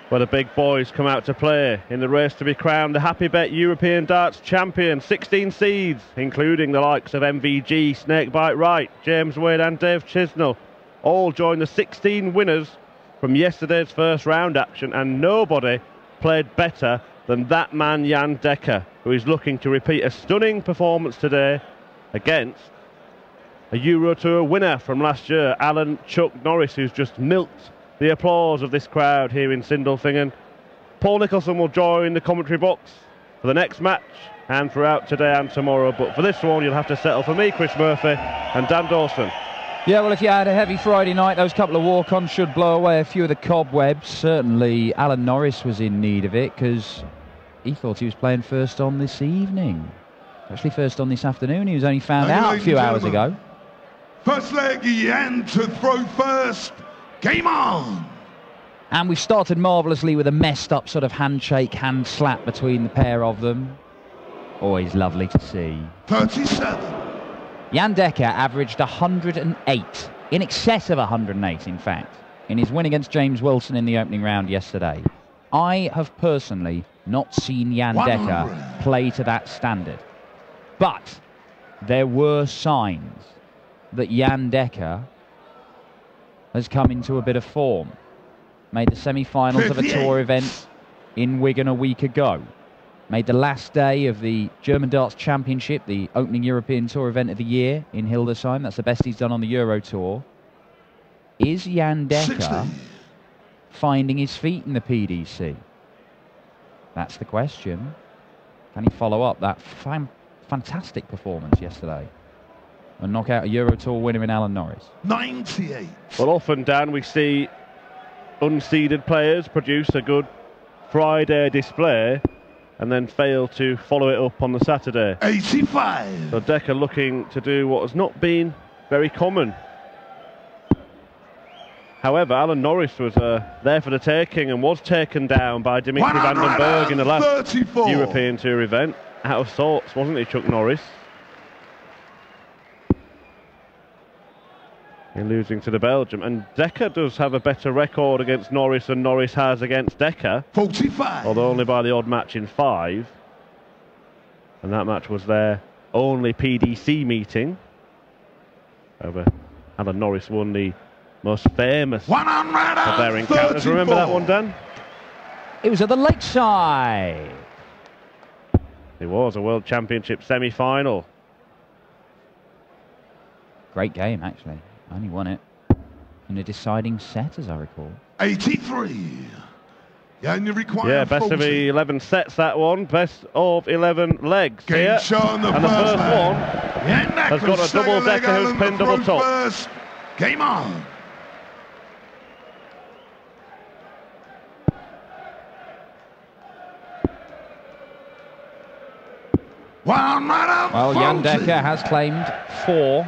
Where the big boys come out to play in the race to be crowned the HappyBet European Darts Champion. 16 seeds, including the likes of MVG, Snakebite Wright, James Wade and Dave Chisnell, all join the 16 winners from yesterday's first round action, and nobody played better than that man Jan Dekker, who is looking to repeat a stunning performance today against a Euro Tour winner from last year, Alan Chuck Norris, who's just milked the applause of this crowd here in Sindelfinen. Paul Nicholson will join the commentary box for the next match and throughout today and tomorrow. But for this one, you'll have to settle for me, Chris Murphy, and Dan Dawson. Yeah, well, if you had a heavy Friday night, those couple of walk-ons should blow away a few of the cobwebs. Certainly, Alan Norris was in need of it because he thought he was playing first on this evening. Actually, first on this afternoon. He was only found out a few hours ago. First leg, Jan to throw first. Game on! And we've started marvellously with a messed up sort of handshake, hand slap between the pair of them. Always lovely to see. 37. Jan Dekker averaged 108, in excess of 108 in fact, in his win against James Wilson in the opening round yesterday. I have personally not seen Jan Dekker play to that standard. But there were signs that Jan Dekker has come into a bit of form. Made the semi-finals of a tour event in Wigan a week ago. Made the last day of the German Darts Championship, the opening European Tour event of the year in Hildesheim. That's the best he's done on the Euro Tour. Is Jan Dekker finding his feet in the PDC? That's the question. Can he follow up that fantastic performance yesterday and knock out a Euro Tour winner in Alan Norris? 98. Well, often, Dan, we see unseeded players produce a good Friday display and then fail to follow it up on the Saturday. 85. So Dekker looking to do what has not been very common. However, Alan Norris was there for the taking and was taken down by Dimitri van den Berg in the last 34. European Tour event. Out of sorts, wasn't he, Chuck Norris? In losing to the Belgium. And Dekker does have a better record against Norris than Norris has against Dekker. 45. Although only by the odd match in 5. And that match was their only PDC meeting. However, Alan Norris won the most famous of their encounters. Remember that one, Dan? It was at the Lakeside. It was a World Championship semi-final. Great game, actually. Only won it in a deciding set, as I recall. 83. Yeah, best of 11 sets, that one. Best of 11 legs here. And the first one has got a double decker who's pinned double top. First. Game on. Well, Jan Dekker has claimed 4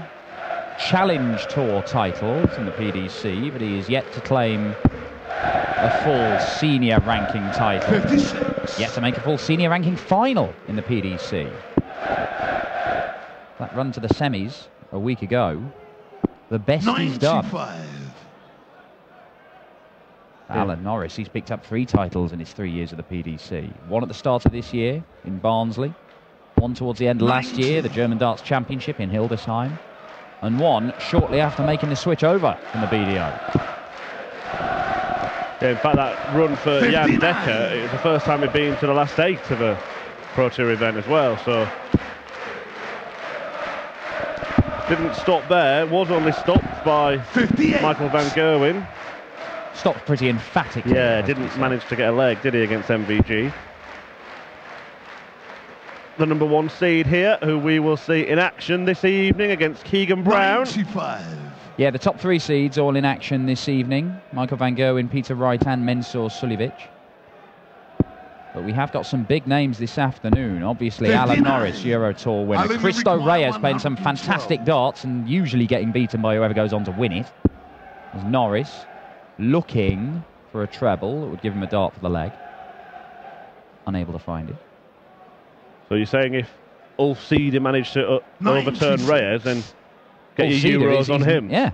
Challenge Tour titles in the PDC, but he is yet to claim a full senior ranking title. 56. Yet to make a full senior ranking final in the PDC. That run to the semis a week ago, the best 95. he's done. Alan Norris, he's picked up 3 titles in his 3 years of the PDC. 1 at the start of this year in Barnsley. 1 towards the end of last year, the German Darts Championship in Hildesheim. And 1 shortly after making the switch over from the BDO. Yeah, in fact, that run for 59. Jan Dekker, it was the first time he'd been to the last 8 of a Pro Tour event as well, so didn't stop there, was only stopped by 58. Michael van Gerwen. Stopped pretty emphatically. Yeah, didn't manage to get a leg, did he, against MVG? The number 1 seed here, who we will see in action this evening against Keegan Brown. 95. Yeah, the top 3 seeds all in action this evening. Michael van Gerwen, Peter Wright and Mensur Suljovic. But we have got some big names this afternoon. Obviously, 59. Alan Norris, Euro Tour winner. Christo Reyes playing some fantastic darts and usually getting beaten by whoever goes on to win it. As Norris looking for a treble that would give him a dart for the leg. Unable to find it. So you're saying if Ulf Seeder managed to overturn Reyes, then get your Euros on him? Yeah.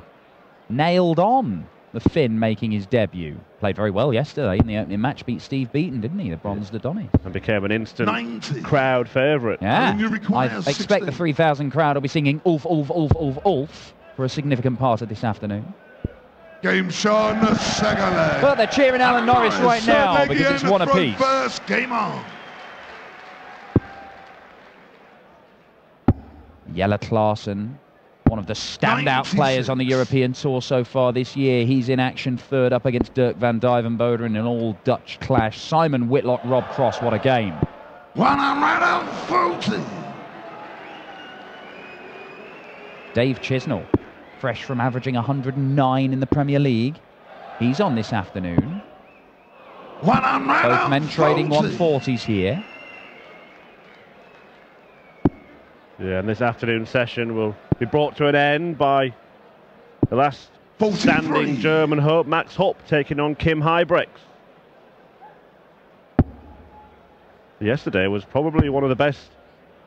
Nailed on the Finn making his debut. Played very well yesterday in the opening match. Beat Steve Beaton, didn't he? The bronze Adonis. And became an instant crowd favourite. Yeah. I expect the 3,000 crowd will be singing Ulf, Ulf, Ulf, Ulf, Ulf for a significant part of this afternoon. Game Sean the second leg. But they're cheering Alan Norris right now because it's one apiece. First game on. Jelle Klaassen, one of the standout players on the European Tour so far this year. He's in action third up against Dirk van Duijvenbode in an all-Dutch clash. Simon Whitlock, Rob Cross, what a game. 140. Dave Chisnell, fresh from averaging 109 in the Premier League. He's on this afternoon. Both men trading 140s here. Yeah, and this afternoon session will be brought to an end by the last standing German hope, Max Hopp, taking on Kim Huybrechts. Yesterday was probably one of the best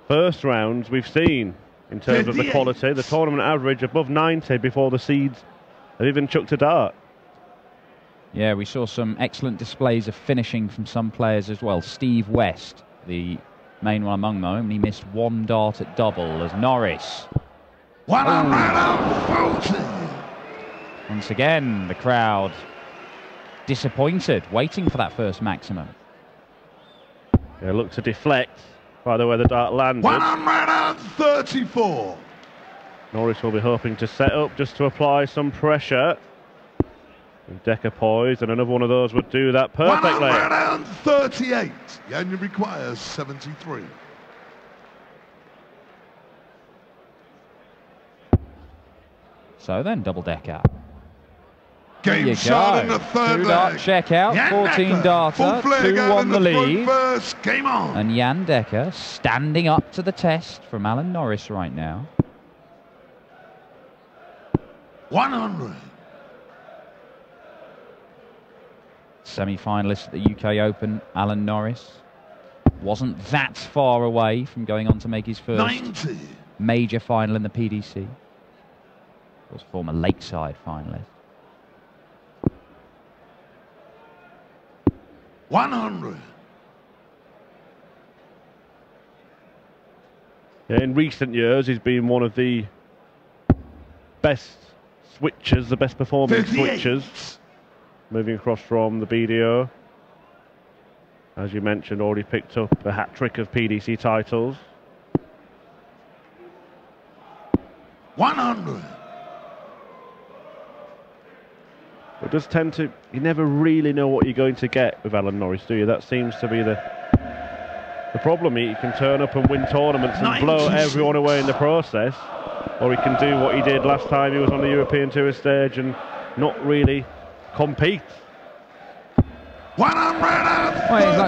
first rounds we've seen in terms of the quality. The tournament average above 90 before the seeds have even chucked a dart. Yeah, we saw some excellent displays of finishing from some players as well. Steve West, the main one among them, he missed one dart at double as Norris. 140. Once again, the crowd disappointed, waiting for that first maximum. Yeah, looked to deflect by the way the dart landed. 134. Norris will be hoping to set up just to apply some pressure. And Dekker poised, and another one of those would do that perfectly. 138. Jan requires 73. So then, Double Dekker. Game shot in the third leg. 2-dart check out, 14 darter, 2-1 the lead. First. Game on. And Jan Dekker standing up to the test from Alan Norris right now. 100. Semi-finalist at the UK Open, Alan Norris. Wasn't that far away from going on to make his first 90. major final in the PDC. Was former Lakeside finalist. 100. In recent years, he's been one of the best switchers, the best performing 58. switchers. Moving across from the BDO. As you mentioned, already picked up a hat-trick of PDC titles. 100. It does tend to, you never really know what you're going to get with Alan Norris, do you? That seems to be the problem. He can turn up and win tournaments and blow everyone away in the process. Or he can do what he did last time he was on the European Tour stage and not really compete. 134. Well, he's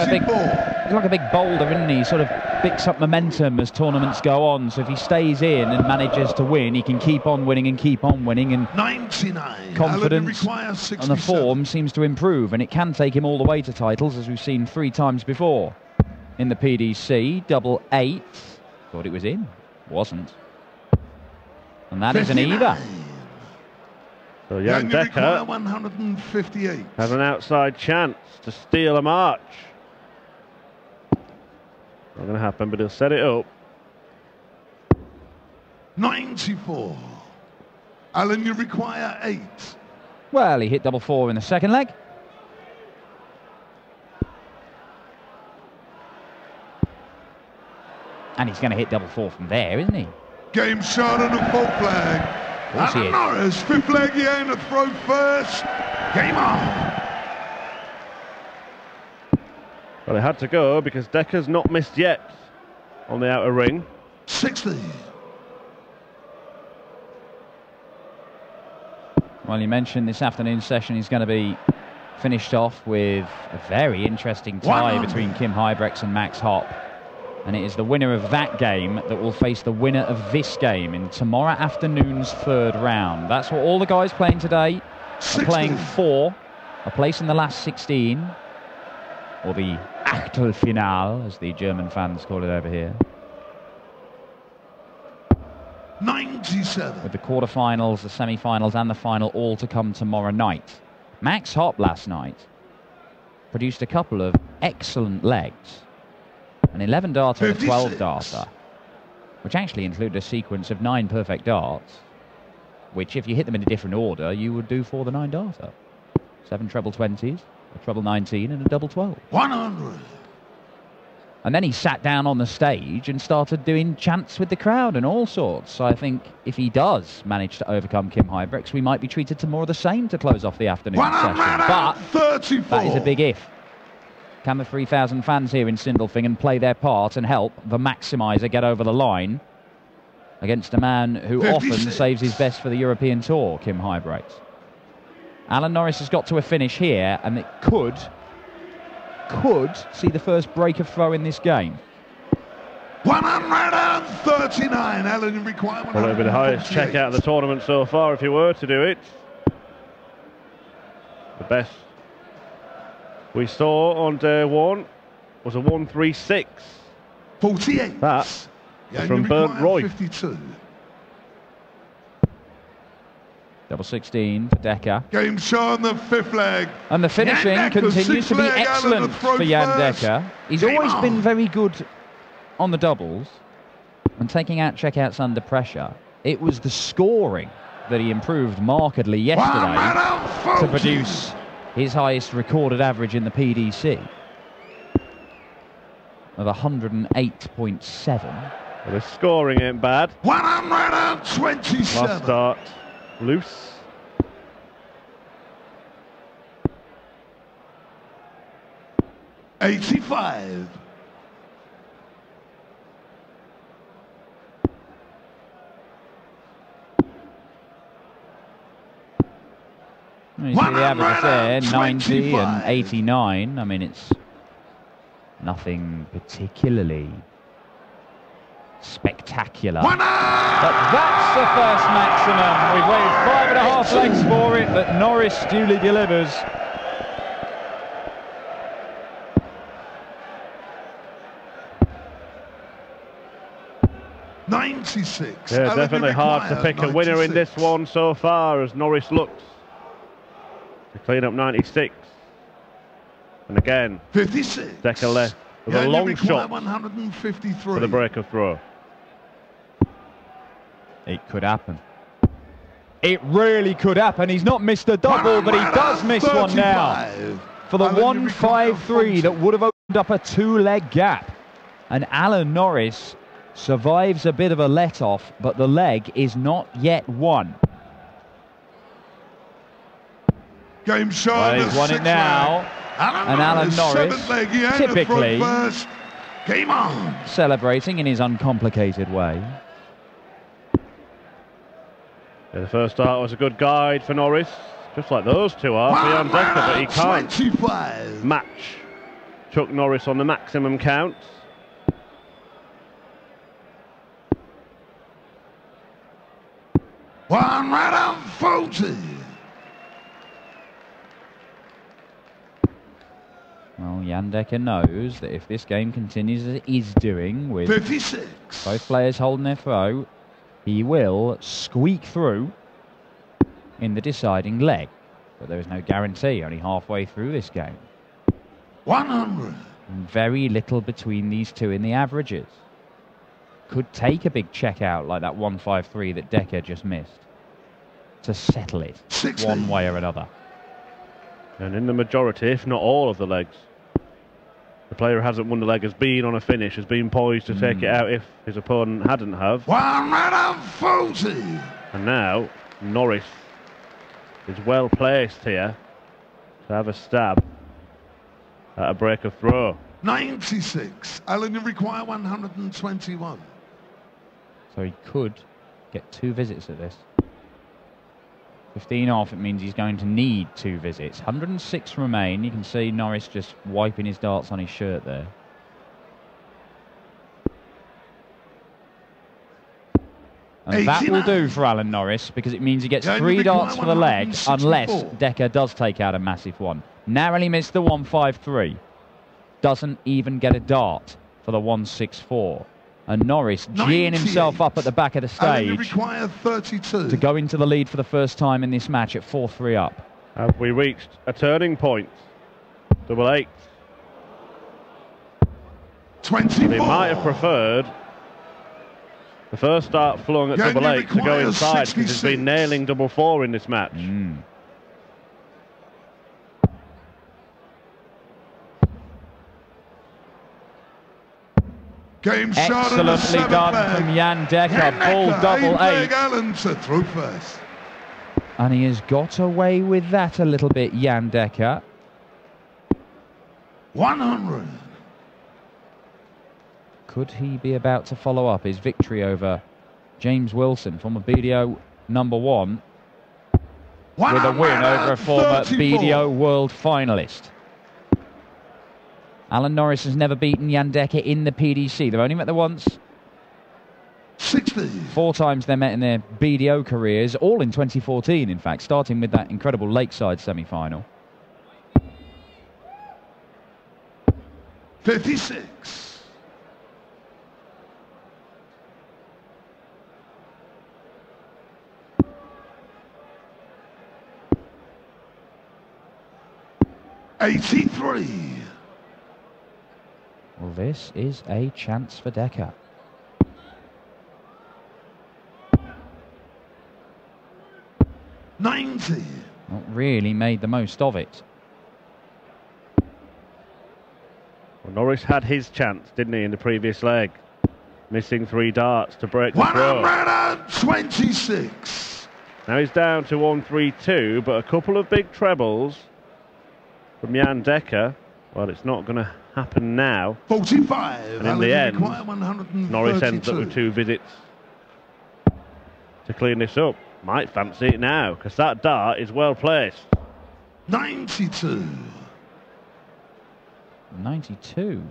like a big boulder, isn't he? He sort of picks up momentum as tournaments go on. So if he stays in and manages to win, he can keep on winning and keep on winning. And 99. confidence on the form seems to improve, and it can take him all the way to titles, as we've seen 3 times before in the PDC. Double 8. Thought it was in. Wasn't. And that 59. Is an either. So Jan Dekker 158. has an outside chance to steal a march. Not going to happen, but he'll set it up. 94. Alan, you require 8. Well, he hit double 4 in the second leg. And he's going to hit double 4 from there, isn't he? Game shot on the 4th leg. Alan Norris, 5th leg, he aimed to throw first. Game on. Well, it had to go because Dekker's not missed yet on the outer ring. 60. Well, you mentioned this afternoon session is going to be finished off with a very interesting tie between Kim Huybrechts and Max Hopp. And it is the winner of that game that will face the winner of this game in tomorrow afternoon's 3rd round. That's what all the guys playing today are playing for. A place in the last 16. Or the Achtelfinale, as the German fans call it over here. 90. 97. with the quarterfinals, the semi-finals and the final all to come tomorrow night. Max Hopp last night produced a couple of excellent legs. An 11 darter and a 12 darter, which actually included a sequence of 9 perfect darts, which if you hit them in a different order, you would do for the 9 darter. 7 treble 20s, a treble 19 and a double 12. 100. And then he sat down on the stage and started doing chants with the crowd and all sorts. So I think if he does manage to overcome Kim Huybrechts, we might be treated to more of the same to close off the afternoon session. But 34. that is a big if. Can the 3,000 fans here in Sindelfingen play their part and help the Maximizer get over the line against a man who 56. often saves his best for the European Tour, Kim Huybrechts? Alan Norris has got to a finish here, and it could see the first break of throw in this game. 139. Alan, you require Well, it'll be the highest checkout of the tournament so far if you were to do it. The best we saw on day one was a 136. 48. That was from Bernd Roy. 52. Double 16 for Dekker. Game show on the 5th leg. And the finishing Jan Dekker, continues to be 6th leg, excellent Alan, the throw for Jan first. Dekker. He's Game always on. been very good on the doubles and taking out checkouts under pressure. It was the scoring that he improved markedly yesterday to produce his highest recorded average in the PDC of 108.7. Well, the scoring ain't bad. 127. Last start, loose. $85. You see the averages there, 90 and 89. I mean, it's nothing particularly spectacular. But that's the first maximum. We've waited 5.5 legs for it, but Norris duly delivers. $96. Yeah, definitely hard to pick a winner in 96. this one so far as Norris looks to clean up 96. And again, 56. Dekker left with a long shot 153. for the break of throw. It could happen. It really could happen. He's not missed a double, but he does miss one now. For the 153 that would have opened up a 2-leg gap. And Alan Norris survives a bit of a let-off, but the leg is not yet won. Game show. Well, he's won it now. And Alan Norris, typically Game on. celebrating in his uncomplicated way. Yeah, the first start was a good guide for Norris, just like those two are for Jan Dekker, but he can't 25. match Chuck Norris on the maximum count. $140. Well, Jan Dekker knows that if this game continues as it is doing, with 56. both players holding their throw, he will squeak through in the deciding leg. But there is no guarantee, only halfway through this game. 100. And very little between these two in the averages. Could take a big check out like that 153 that Dekker just missed to settle it 60. one way or another. And in the majority, if not all of the legs, the player who hasn't won the leg has been on a finish, has been poised to take it out if his opponent hadn't have. 140. And now, Norris is well placed here to have a stab at a break of throw. 96. Alan, you require 121. So he could get 2 visits at this. 15 off, it means he's going to need 2 visits. 106 remain. You can see Norris just wiping his darts on his shirt there. And that will do for Alan Norris, because it means he gets 3 darts for the leg, unless Dekker does take out a massive one. Narrowly missed the 153. Doesn't even get a dart for the 164. And Norris geeing himself up at the back of the stage to go into the lead for the first time in this match at 4-3 up. Have we reached a turning point? Double 8. 24. They might have preferred the first start flung at double 8 to go inside, because he's been nailing double 4 in this match. Game Excellently done from Jan Dekker. Bull double 8. Alan through first. And he has got away with that a little bit, Jan Dekker. 100. Could he be about to follow up his victory over James Wilson, former BDO #1, with a win over a former BDO World finalist? Alan Norris has never beaten Jan Dekker in the PDC. They've only met there once. 60. 4 times they met in their BDO careers, all in 2014, in fact, starting with that incredible Lakeside semi-final. 56. $83. Well, this is a chance for Dekker. $90. Not really made the most of it. Well, Norris had his chance, didn't he, in the previous leg? Missing 3 darts to break the throw. 126. Now he's down to 132, but a couple of big trebles from Jan Dekker. Well, it's not going to happen now. 45. And in the end, Norris ends up with 2 visits to clean this up. Might fancy it now, because that dart is well placed. 92. 92.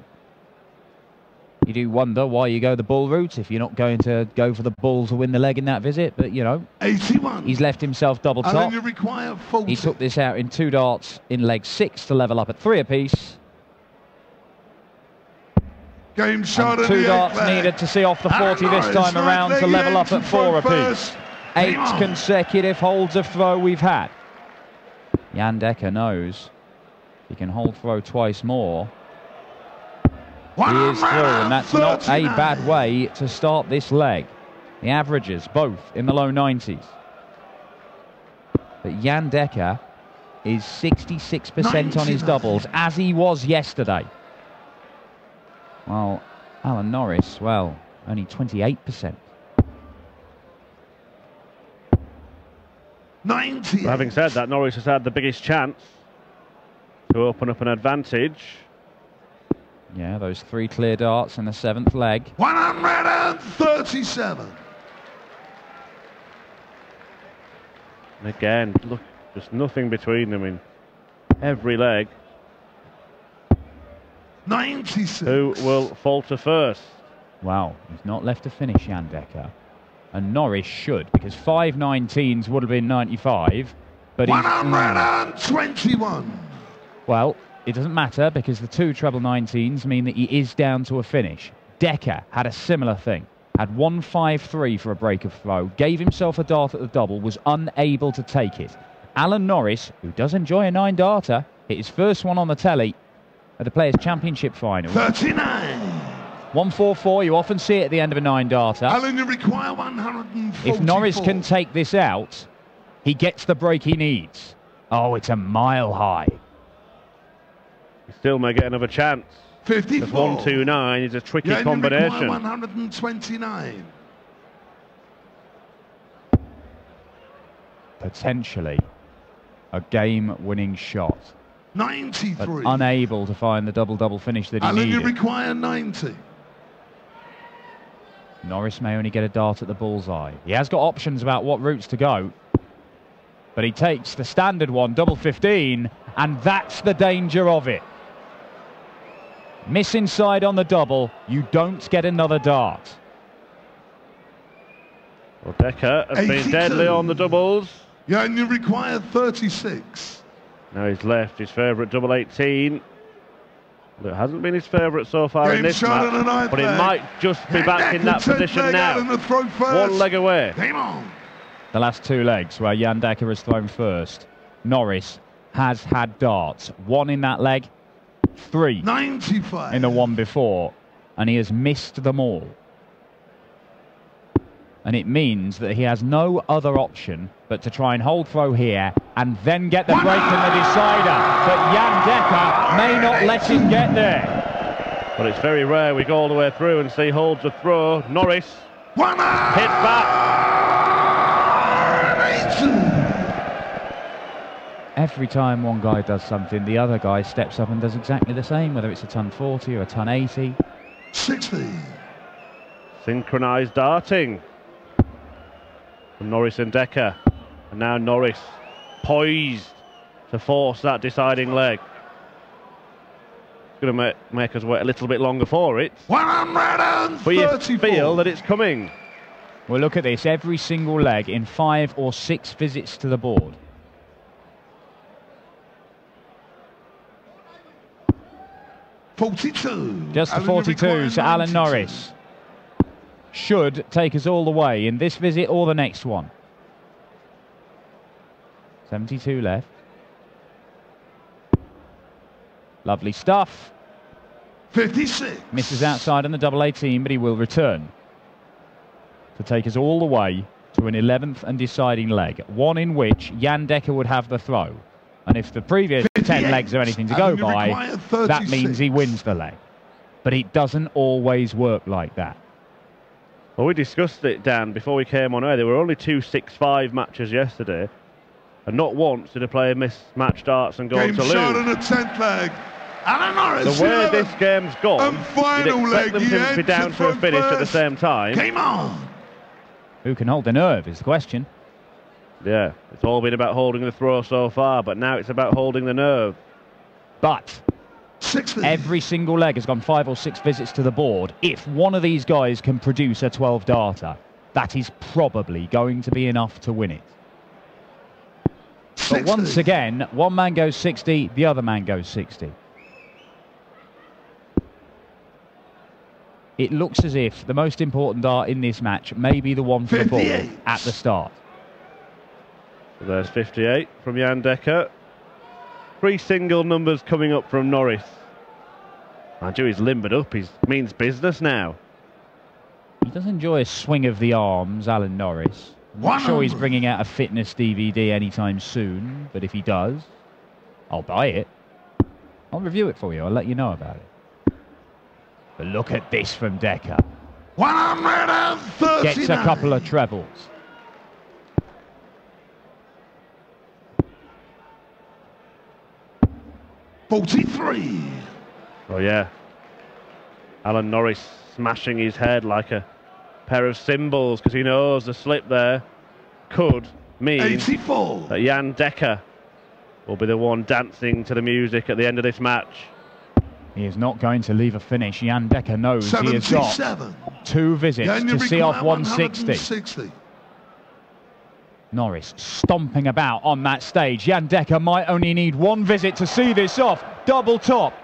You do wonder why you go the bull route if you're not going to go for the bull to win the leg in that visit, but you know, 81. He's left himself double top. And then you require 40. He took this out in 2 darts in leg 6 to level up at 3 apiece. Game shot and 2 darts needed to see off the 40 this time around to level up at 4 apiece. 8 consecutive holds of throw we've had. Jan Dekker knows he can hold throw twice more. He is through, and that's not a bad way to start this leg. The averages both in the low 90s. But Jan Dekker is 66% on his doubles, as he was yesterday. While Alan Norris, well, only 28%. 90. Well, having said that, Norris has had the biggest chance to open up an advantage. Yeah, those 3 clear darts in the 7th leg. 137. And again, look, just nothing between them in every leg. 96. Who will falter first? Wow, he's not left to finish, Jan Dekker. And Norris should, because 5 19s would have been 95. But 121. Well, it doesn't matter, because the 2 treble 19s mean that he is down to a finish. Dekker had a similar thing. Had 153 for a break of throw, gave himself a dart at the double, was unable to take it. Alan Norris, who does enjoy a 9-darter, hit his first one on the telly at the Players' Championship final. 39. 144, you often see it at the end of a 9-darter. Alan, you require 144. If Norris can take this out, he gets the break he needs. Oh, it's a mile high. He still may get another chance. 54. 129 is a tricky combination. 129. Potentially a game-winning shot. 93. But unable to find the double-double finish that he Alan, needed. you require 90. Norris may only get a dart at the bullseye. He has got options about what routes to go. But he takes the standard one, double 15, and that's the danger of it. Miss inside on the double, you don't get another dart. Well, Dekker has been deadly on the doubles. Yeah, and you require 36. Now he's left his favourite double 18. It hasn't been his favourite so far in this match, but he might just be back in that position now. One leg away. The last two legs where Jan Double Dekker has thrown first. Norris has had darts. One in that leg, 3 95 in the one before, and he has missed them all. And it means that he has no other option but to try and hold throw here and then get the break in the decider. But Jan Double Dekker may not let him get there. But it's very rare we go all the way through and see holds a throw. Norris hits back. Every time one guy does something, the other guy steps up and does exactly the same, whether it's a ton 40 or a ton 80. 60. Synchronised darting from Norris and Dekker. And now Norris poised to force that deciding leg. It's going to make us wait a little bit longer for it. 134. But you feel that it's coming. Well, look at this. Every single leg in 5 or 6 visits to the board. Just the 42, so Alan Norris should take us all the way in this visit or the next one. 72 left. Lovely stuff. 56. Misses outside on the double 18, but he will return to take us all the way to an 11th and deciding leg, one in which Jan Double Dekker would have the throw. And if the previous 10 legs are anything to go by, that means he wins the leg. But it doesn't always work like that. Well, we discussed it, Dan, before we came on air. There were only 2 6-5 matches yesterday, and not once did a player miss match darts and go on to lose. Shot in the 10th leg. Alan Norris, the way this game's gone, you'd expect them to be down to a finish at the same time. Game on. Who can hold the nerve is the question. Yeah, it's all been about holding the throw so far, but now it's about holding the nerve. But 60. Every single leg has gone 5 or 6 visits to the board. If one of these guys can produce a 12 darter, that is probably going to be enough to win it. 60. But once again, one man goes 60, the other man goes 60. It looks as if the most important dart in this match may be the one for the board at the start. So there's 58 from Jan Double Dekker. 3 single numbers coming up from Norris. Mind you, he's limbered up. He means business now. He does enjoy a swing of the arms, Alan Norris. I'm not sure he's bringing out a fitness DVD anytime soon, but if he does, I'll buy it. I'll review it for you. I'll let you know about it. But look at this from Dekker. 139. Gets a couple of trebles. $43. Oh yeah, Alan Norris smashing his head like a pair of cymbals because he knows the slip there could mean 84. that Jan Double Dekker will be the one dancing to the music at the end of this match. He is not going to leave a finish. Jan Double Dekker knows 77. he has got 2 visits to see off 160. Norris stomping about on that stage. Jan Double Dekker might only need 1 visit to see this off. Double top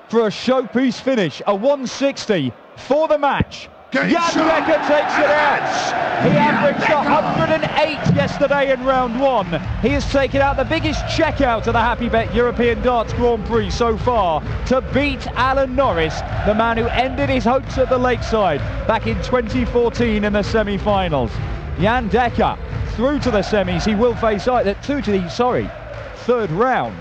for a showpiece finish. A 160 for the match. Jan Double Dekker takes it out. He averaged 108 yesterday in round 1. He has taken out the biggest checkout of the HappyBet European Darts Grand Prix so far to beat Alan Norris, the man who ended his hopes at the Lakeside back in 2014 in the semi-finals. Jan Double Dekker through to the semis. He will face through to the third round.